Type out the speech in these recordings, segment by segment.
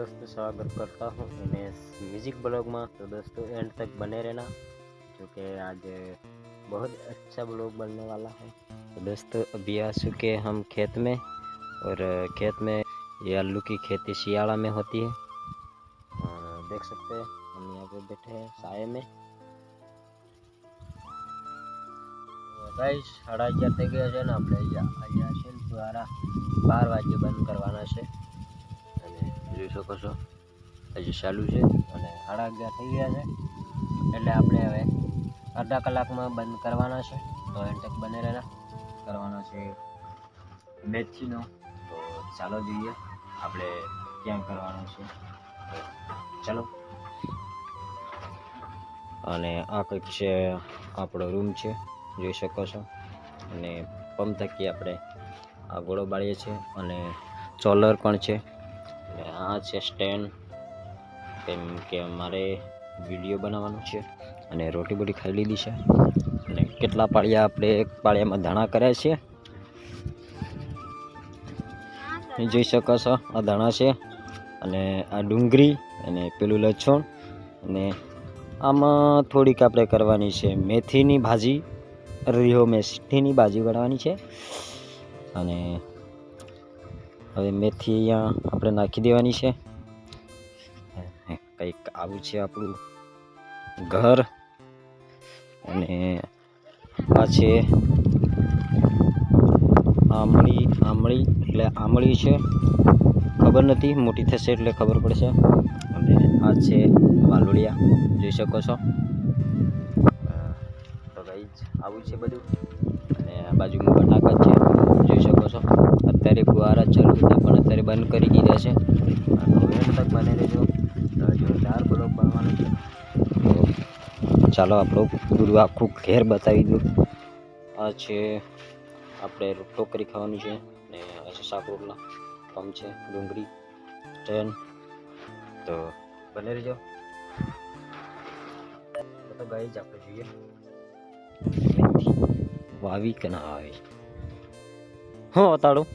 दोस्तों स्वागत करता हूँ इन म्यूजिक ब्लॉग में। तो दोस्तों एंड तक बने रहना क्योंकि आज बहुत अच्छा ब्लॉग बनने वाला है। तो दोस्तों अभी आ चुके हम खेत में, और खेत में ये आलू की खेती शियाला में होती है। देख सकते हैं हम यहाँ पे बैठे हैं साए में। गाइस 11:30 થઈ ગયા છે ને આપણે અહીંયા છે ને દ્વારા 12 વાગે બંધ કરવાના છે અને જોઈ શકો છો હજી ચાલુ છે અને 11:30 થઈ ગયા છે એટલે આપણે હવે અડધા કલાકમાં બંધ કરવાના છે। તો એન્ડ તક બને રહેના। કરવાનો છે મેથીનો, તો ચાલો જોઈએ આપણે ક્યાં કરવાનો છે। ચાલો। અને આ કંઈક છે આપણો રૂમ છે, જોઈ શકો છો। અને પંપ થકી આપણે આ ગોળો બાળીએ છીએ અને ચોલર પણ છે। અને આ છે સ્ટેન્ડ, કેમ કે મારે વિડીયો બનાવવાનો છે અને રોટી બોટી ખાઈ લીધી છે। અને કેટલા પાળિયા આપણે એક પાળિયામાં ધાણા કર્યા છે, જોઈ શકો છો। આ ધાણા છે અને આ ડુંગળી અને પેલું લસણ, અને આમાં થોડીક આપણે કરવાની છે મેથીની ભાજી, રીહો મેથીની ભાજી બનાવવાની છે। અને હવે મેથી અહીંયા આપણે નાખી દેવાની છે। કંઈક આવું છે આપણું ઘર। અને આ છે આમળી એટલે આમળી છે, ખબર નથી, મોટી થશે એટલે ખબર પડશે। અને આ છે વાલોડિયા, જોઈ શકો છો। તો ગાઈસ આવું છે બધું। અને આ બાજુમાં બટાકા છે, જોઈ શકો છો। અત્યારે ફુવારા ચાલુ હતા પણ અત્યારે બંધ કરી દીધા છે। એન્ડ તક બને રહેજો, જોરદાર બ્લોગ બનવાનો છે। તો ચાલો આપણો પૂરું આખું ઘેર બતાવી દઉં। આ છે આપણે ટોકરી ખાવાની છે, અને આ છે શાક રોટલા, પમ છે ડુંગળી સ્ટેન્ડ। તો બને રહેજો। તો ગાઈસ આપણે જોઈએ મેથી વાવી કે ના આવી। હું બતાડું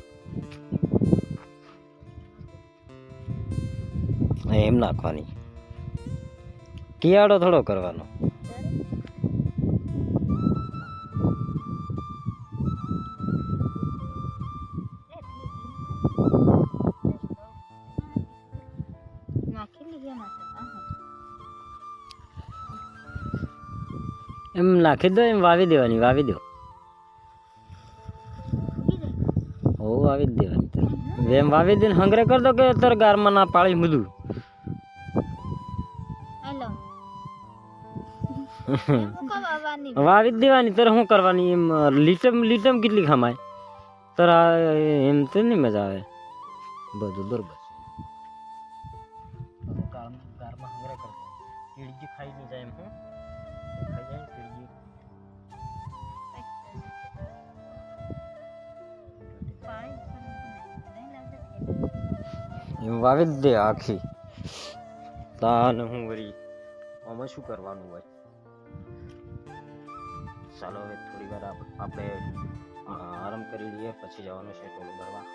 એમ નાખવાની, કિયાડો થોડો કરવાનો। એમ નાખી દો, એમ વાવી દેવાની, વાવી દો। ઓ વાવી જ દેવાની, એમ વાવી દે હંગરે કર દો કે તાર ગારમાં ના પાળી મુદું। વાવી જ દેવાની, તારે શું કરવાની, એમ લીટમ કેટલી ખમાય તારા, એમ તો નહીં મજા આવે બધું બરોબર। ગારમાં હંગરે કર દો, કીડજી ખાઈ નહીં જાય, એમ હું ખાઈ જાય કીડજી। એમ વાવી જ દે આખી, તાને હું વળી આમાં શું કરવાનું હોય। ચાલો હવે થોડી વાર આપણે આરામ કરી લઈએ, પછી જવાનું છે ટોલું ભરવા।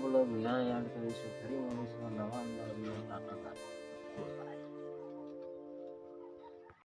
બોલો યાદ કરીશું, ફરી મળીશું નવા અંદર ટાટા।